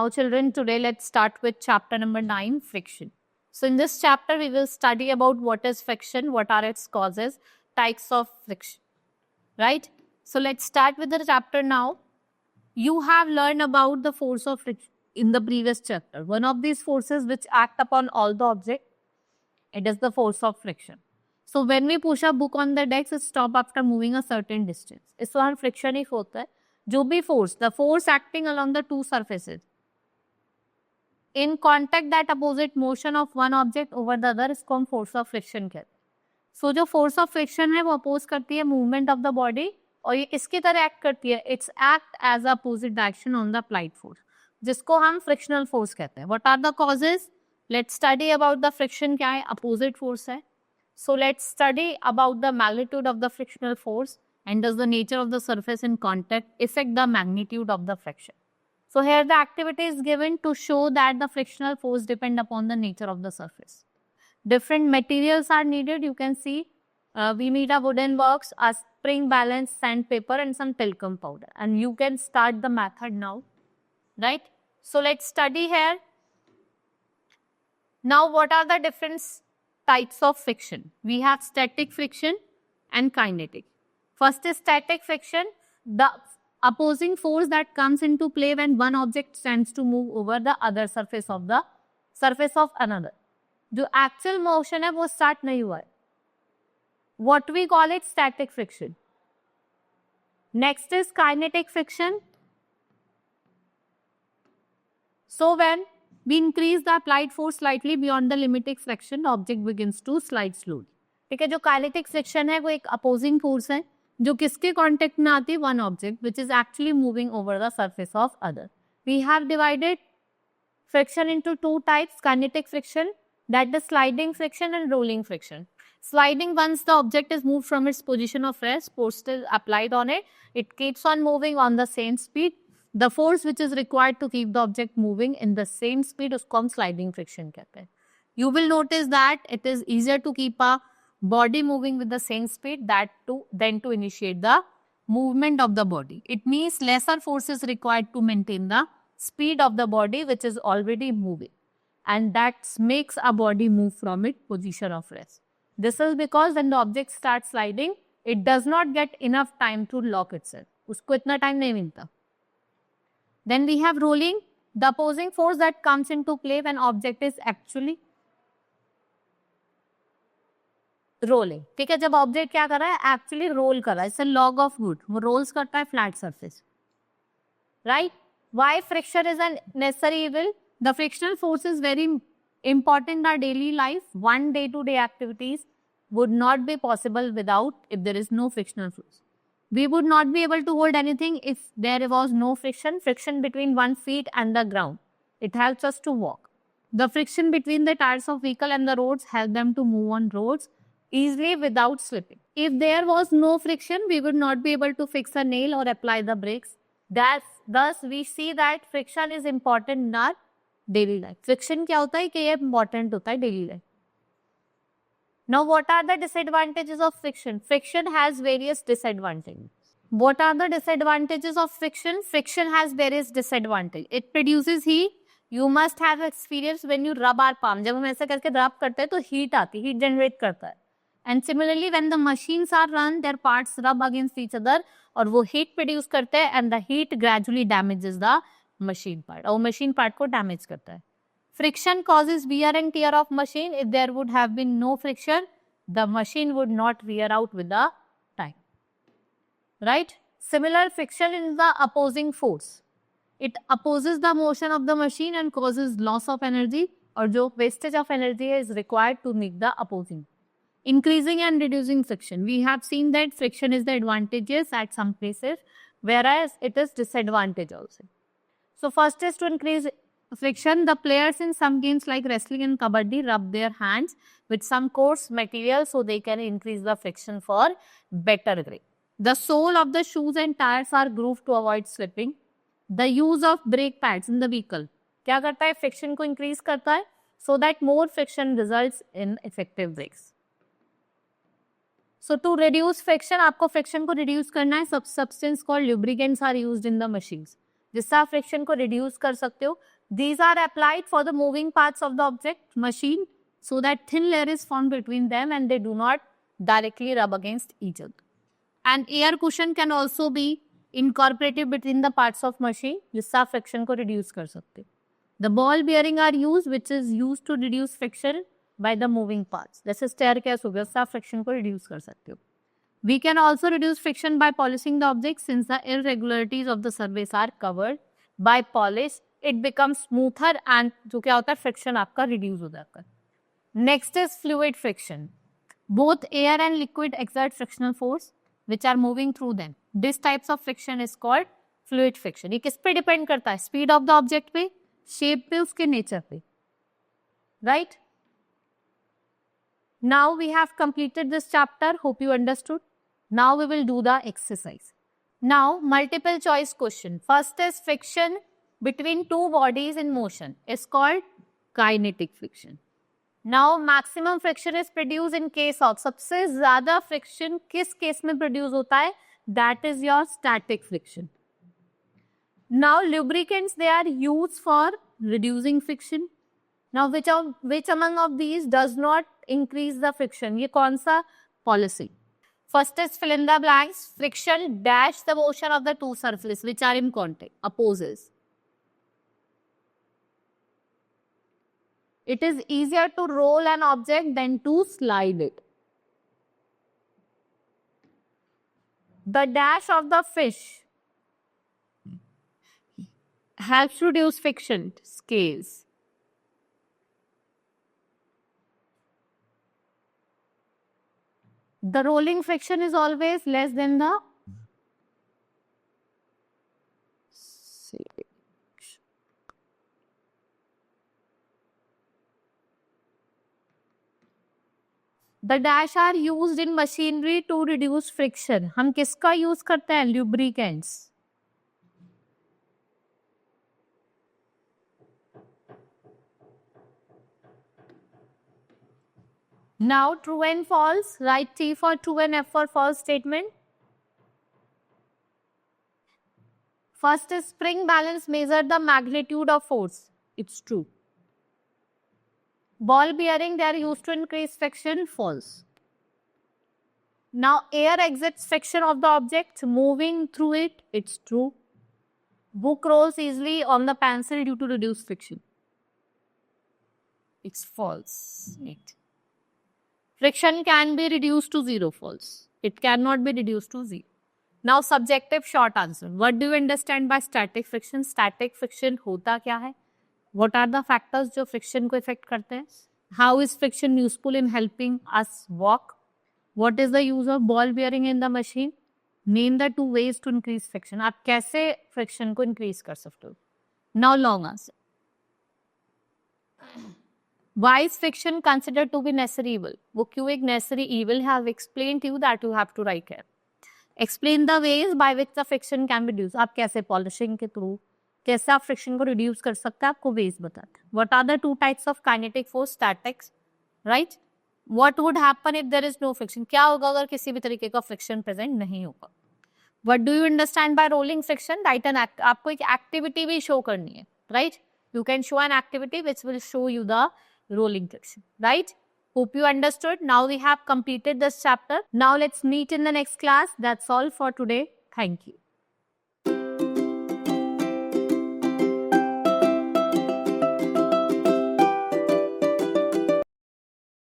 Now children, today let's start with chapter number 9, friction. So in this chapter, we will study about what is friction, what are its causes, types of friction, right? So let's start with the chapter now. You have learned about the force of friction in the previous chapter. One of these forces which act upon all the object, it is the force of friction. So when we push a book on the desk, it stops after moving a certain distance. इस वहाँ friction ही होता है. जो भी force, the force acting along the two surfaces, in contact that opposite motion of one object over the other, इसको हम force of friction कहते हैं. So जो force of friction है वो oppose करती है movement of the body और ये इसकी तरह act करती है. It's act as a opposite direction on the applied force, जिसको हम frictional force कहते हैं. What are the causes? Let's study about the friction क्या है, opposite force है. So let's study about the magnitude of the frictional force and does the nature of the surface in contact affect the magnitude of the friction. So here the activity is given to show that the frictional force depend upon the nature of the surface. Different materials are needed. You can see we need a wooden box, a spring balance, sandpaper and some talcum powder. And you can start the method now, right? So let's study here. Now what are the different types of friction? We have static friction and kinetic. First is static friction, the opposing force that comes into play when one object tends to move over the other surface of another. जो actual motion है वो start नहीं हुआ है. What we call it static friction. Next is kinetic friction. So when we increase the applied force slightly beyond the limiting friction, the object begins to slide slowly. ठीक है, जो kinetic friction है वो एक opposing force है जो किसके contact में आती है, one object which is actually moving over the surface of other. We have divided friction into two types, kinetic friction, that is sliding friction and rolling friction. Sliding, once the object is moved from its position of rest, force is applied on it. It keeps on moving on the same speed. The force which is required to keep the object moving in the same speed उसको हम sliding friction कहते हैं. You will notice that it is easier to keep a body moving with the same speed than to initiate the movement of the body. It means lesser force is required to maintain the speed of the body which is already moving, and that makes a body move from its position of rest. This is because when the object starts sliding, it does not get enough time to lock itself. उसको इतना time नहीं मिलता. Then we have rolling, the opposing force that comes into play when object is actually rolling. ठीक है, जब object क्या कर रहा है, एक्चुअली रोल कर रहा है, it's a log of would, वो रोल्स करता है flat surface, right. Why friction is a necessary evil? The frictional force is very important in our daily life. One day-to-day activities would not be possible without if there is no frictional force. We would not be able to hold anything if there was no friction between one feet and the ground. It helps us to walk. The friction between the tires of vehicle and the roads help them to move on roads easily without slipping. If there was no friction, we would not be able to fix a nail or apply the brakes. Thus, we see that friction is important in our daily life. Friction क्या होता है कि ये important होता है daily life. Now, what are the disadvantages of friction? Friction has various disadvantages. What are the disadvantages of friction? Friction has various disadvantages. It produces heat. You must have experience when you rub our palm. जब हम ऐसे करके rub करते हैं तो heat आती है, heat generate करता है. And similarly, when the machines are run, their parts rub against each other और वो heat produce करते हैं and the heat gradually damages the machine part. और machine part को damage करता है. Friction causes wear and tear of machine. If there would have been no friction, the machine would not wear out with the time. Right? Similar friction is the opposing force. It opposes the motion of the machine and causes loss of energy, और जो wastage of energy is required to make the opposing. Increasing and reducing friction. We have seen that friction is the advantages at some places, whereas it is disadvantage also. So first is to increase friction. The players in some games like wrestling and kabaddi rub their hands with some coarse material so they can increase the friction for better grip. The sole of the shoes and tires are grooved to avoid slipping. The use of brake pads in the vehicle क्या करता है, friction को increase करता है so that more friction results in effective brakes. So to reduce friction, आपको friction को reduce करना है. Substance called lubricants are used in the machines. जिससे आप फ्रिक्शन को रिड्यूस कर सकते हो. These are applied for the moving parts of the object machine so that thin layer is formed between them and they do not directly rub against each other. And air cushion can also be incorporated between the parts of machine जिससे आप friction को reduce कर सकते हो. The ball bearing are used which is used to reduce friction by the moving parts. जैसे staircase हो गया उससे आप friction को reduce कर सकते हो. We can also reduce friction by polishing the object since the irregularities of the surface are covered by polish. It becomes smoother and जो क्या होता है friction आपका reduce हो जाता है. Next is fluid friction. Both air and liquid exert frictional force which are moving through them. This types of friction is called fluid friction. ये किस पे depend करता है? Speed of the object पे, shape पे, उसके nature पे. Right? Now we have completed this chapter. Hope you understood. Now we will do the exercise. Now multiple choice question. First is friction between two bodies in motion. It's called kinetic friction. Now maximum friction is produced in case of सबसे ज़्यादा friction किस case में produce होता है? That is your static friction. Now lubricants they are used for reducing friction. Now which among of these does not increase the friction? ये कौन सा policy? First is fill in the blanks. Friction dash the motion of the two surfaces which are in contact, opposes. It is easier to roll an object than to slide it. The dash of the fish helps reduce friction, scales. The rolling friction is always less than the The dash are used in machinery to reduce friction. हम किसका use करते हैं? Lubricants. Now true and false. Write T for true and F for false statement. First is spring balance measure the magnitude of force. It's true. Ball bearing they are used to increase friction. False. Now air exits friction of the object moving through it. It's true. Book rolls easily on the pencil due to reduced friction. It's false. Right. Friction can be reduced to zero. False. It cannot be reduced to zero. Now subjective short answer. What do you understand by static friction? Static friction होता क्या है? What are the factors जो friction को affect करते हैं? How is friction useful in helping us walk? What is the use of ball bearing in the machine? Name the two ways to increase friction. आप कैसे friction को increase कर सकते हो? Now long answer. Why is friction considered to be necessary evil? वो क्यों एक necessary evil है? I have explained to you that you have to write here. Explain the ways by which the friction can be reduced. आप कैसे polishing के through कैसे आप friction को reduce कर सकते हैं? आपको ways बताते हैं. What are the two types of kinetic force? Statics, right? What would happen if there is no friction? क्या होगा अगर किसी भी तरीके का friction present नहीं होगा? What do you understand by rolling friction? Write an act. आपको एक activity भी show करनी है, right? You can show an activity which will show you the rolling friction, right? Hope you understood. Now we have completed this chapter. Now let's meet in the next class. That's all for today. Thank you.